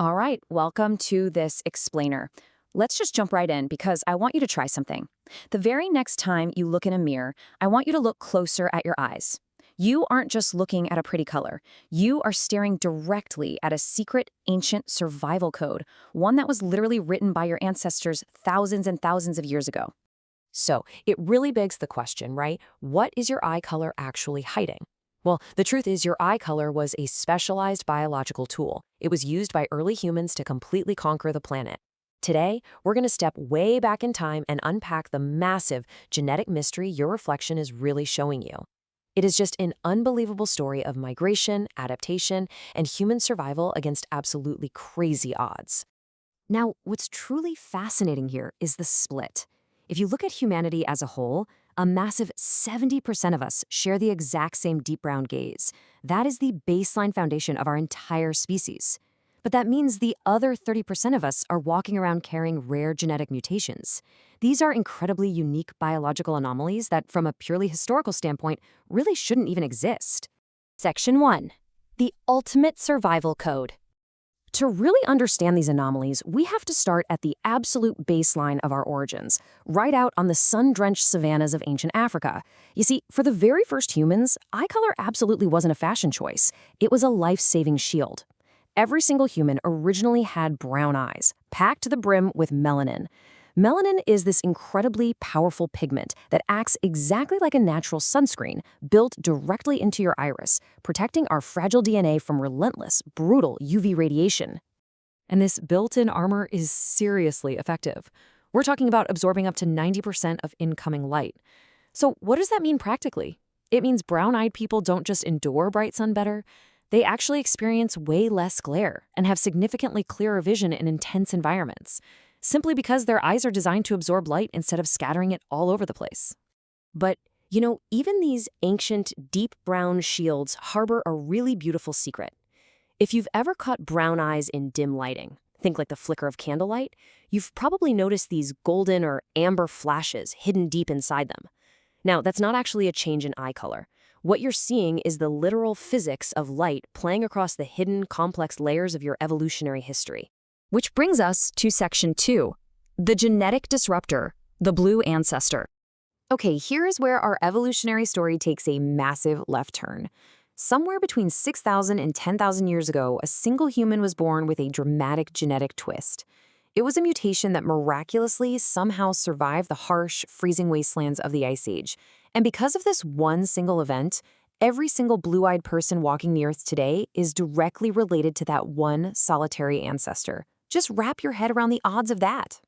All right, welcome to this explainer. Let's just jump right in because I want you to try something. The very next time you look in a mirror, I want you to look closer at your eyes. You aren't just looking at a pretty color. You are staring directly at a secret, ancient survival code, one that was literally written by your ancestors thousands and thousands of years ago. So it really begs the question, right? What is your eye color actually hiding? Well, the truth is your eye color was a specialized biological tool. It was used by early humans to completely conquer the planet. Today, we're going to step way back in time and unpack the massive genetic mystery your reflection is really showing you. It is just an unbelievable story of migration, adaptation, and human survival against absolutely crazy odds. Now, what's truly fascinating here is the split. If you look at humanity as a whole, a massive 70% of us share the exact same deep brown gaze. That is the baseline foundation of our entire species. But that means the other 30% of us are walking around carrying rare genetic mutations. These are incredibly unique biological anomalies that, from a purely historical standpoint, really shouldn't even exist. Section 1. The Ultimate Survival Code. To really understand these anomalies, we have to start at the absolute baseline of our origins, right out on the sun-drenched savannas of ancient Africa. You see, for the very first humans, eye color absolutely wasn't a fashion choice. It was a life-saving shield. Every single human originally had brown eyes, packed to the brim with melanin. Melanin is this incredibly powerful pigment that acts exactly like a natural sunscreen, built directly into your iris, protecting our fragile DNA from relentless, brutal UV radiation. And this built-in armor is seriously effective. We're talking about absorbing up to 90% of incoming light. So what does that mean practically? It means brown-eyed people don't just endure bright sun better, they actually experience way less glare and have significantly clearer vision in intense environments, simply because their eyes are designed to absorb light instead of scattering it all over the place. But, even these ancient, deep brown shields harbor a really beautiful secret. If you've ever caught brown eyes in dim lighting, think like the flicker of candlelight, you've probably noticed these golden or amber flashes hidden deep inside them. Now, that's not actually a change in eye color. What you're seeing is the literal physics of light playing across the hidden, complex layers of your evolutionary history. Which brings us to Section 2, the genetic disruptor, the blue ancestor. Okay, here is where our evolutionary story takes a massive left turn. Somewhere between 6,000 and 10,000 years ago, a single human was born with a dramatic genetic twist. It was a mutation that miraculously somehow survived the harsh, freezing wastelands of the Ice Age. And because of this one single event, every single blue-eyed person walking the earth today is directly related to that one solitary ancestor. Just wrap your head around the odds of that.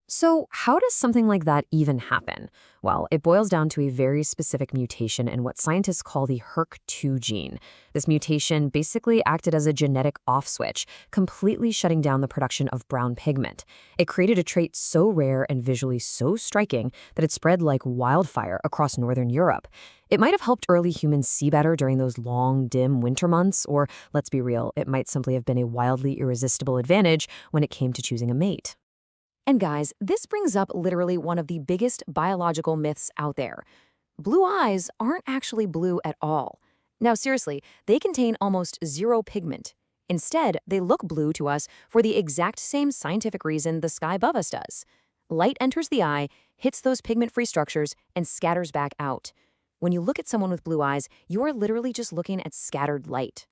So how does something like that even happen? Well, it boils down to a very specific mutation in what scientists call the HERC2 gene. This mutation basically acted as a genetic off switch, completely shutting down the production of brown pigment. It created a trait so rare and visually so striking that it spread like wildfire across northern Europe. It might have helped early humans see better during those long, dim winter months, or let's be real, it might simply have been a wildly irresistible advantage when it came to choosing a mate. And guys, this brings up literally one of the biggest biological myths out there. Blue eyes aren't actually blue at all. Now seriously, they contain almost zero pigment. Instead, they look blue to us for the exact same scientific reason the sky above us does. Light enters the eye, hits those pigment-free structures, and scatters back out. When you look at someone with blue eyes, you are literally just looking at scattered light.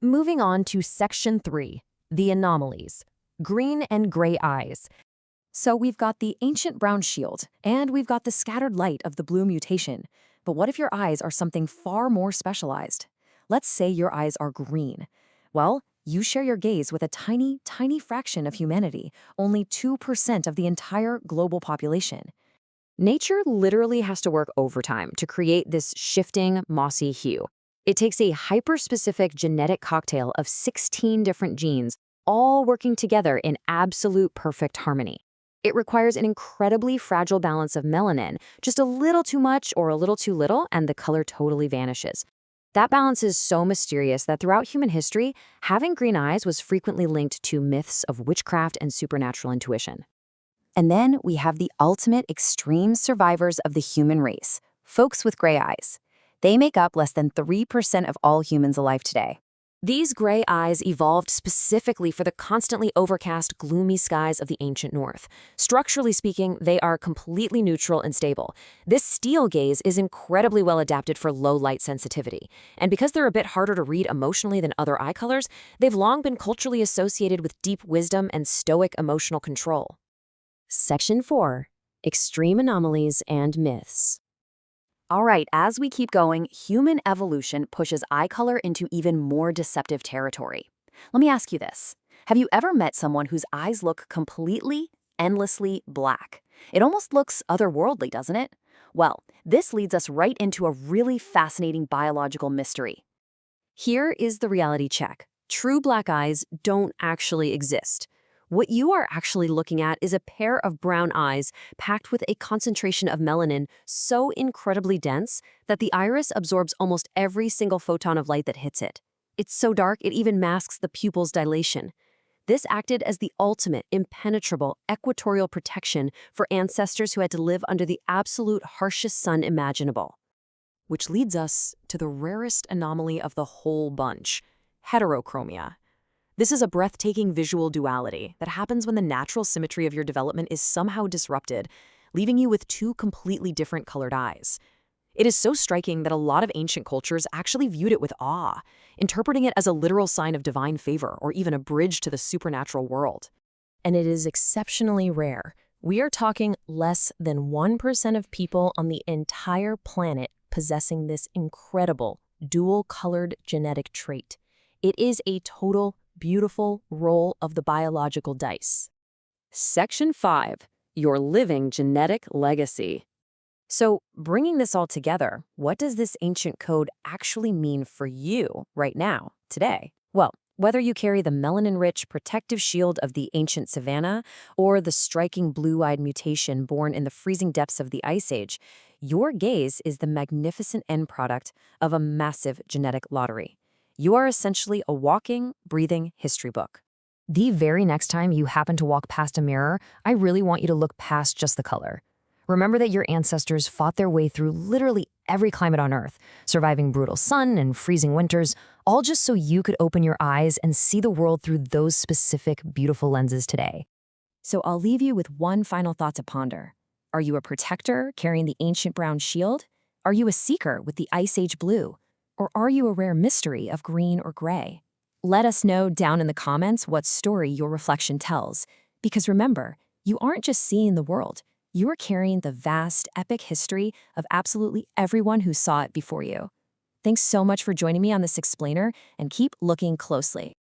Moving on to Section 3, the anomalies. Green and gray eyes. So we've got the ancient brown shield, and we've got the scattered light of the blue mutation. But what if your eyes are something far more specialized? Let's say your eyes are green. Well, you share your gaze with a tiny, tiny fraction of humanity, only 2% of the entire global population. Nature literally has to work overtime to create this shifting, mossy hue. It takes a hyper-specific genetic cocktail of 16 different genes, all working together in absolute perfect harmony. It requires an incredibly fragile balance of melanin, just a little too much or a little too little, and the color totally vanishes. That balance is so mysterious that throughout human history, having green eyes was frequently linked to myths of witchcraft and supernatural intuition. And then we have the ultimate extreme survivors of the human race, folks with gray eyes. They make up less than 3% of all humans alive today. These gray eyes evolved specifically for the constantly overcast, gloomy skies of the ancient north. Structurally speaking, they are completely neutral and stable. This steel gaze is incredibly well adapted for low light sensitivity. And because they're a bit harder to read emotionally than other eye colors, they've long been culturally associated with deep wisdom and stoic emotional control. Section 4. Extreme Anomalies and Myths. All right, as we keep going, human evolution pushes eye color into even more deceptive territory. Let me ask you this. Have you ever met someone whose eyes look completely, endlessly black? It almost looks otherworldly, doesn't it? Well, this leads us right into a really fascinating biological mystery. Here is the reality check. True black eyes don't actually exist. What you are actually looking at is a pair of brown eyes packed with a concentration of melanin so incredibly dense that the iris absorbs almost every single photon of light that hits it. It's so dark it even masks the pupil's dilation. This acted as the ultimate, impenetrable, equatorial protection for ancestors who had to live under the absolute harshest sun imaginable. Which leads us to the rarest anomaly of the whole bunch, heterochromia. This is a breathtaking visual duality that happens when the natural symmetry of your development is somehow disrupted, leaving you with two completely different colored eyes. It is so striking that a lot of ancient cultures actually viewed it with awe, interpreting it as a literal sign of divine favor or even a bridge to the supernatural world. And it is exceptionally rare. We are talking less than 1% of people on the entire planet possessing this incredible dual-colored genetic trait. It is a total beautiful roll of the biological dice. Section 5. Your living genetic legacy. So, bringing this all together, what does this ancient code actually mean for you right now, today? Well, whether you carry the melanin-rich protective shield of the ancient savanna or the striking blue-eyed mutation born in the freezing depths of the Ice Age, your gaze is the magnificent end product of a massive genetic lottery. You are essentially a walking, breathing history book. The very next time you happen to walk past a mirror, I really want you to look past just the color. Remember that your ancestors fought their way through literally every climate on Earth, surviving brutal sun and freezing winters, all just so you could open your eyes and see the world through those specific, beautiful lenses today. So I'll leave you with one final thought to ponder. Are you a protector carrying the ancient brown shield? Are you a seeker with the Ice Age blue? Or are you a rare mystery of green or gray? Let us know down in the comments what story your reflection tells. Because remember, you aren't just seeing the world. You are carrying the vast, epic history of absolutely everyone who saw it before you. Thanks so much for joining me on this explainer, and keep looking closely.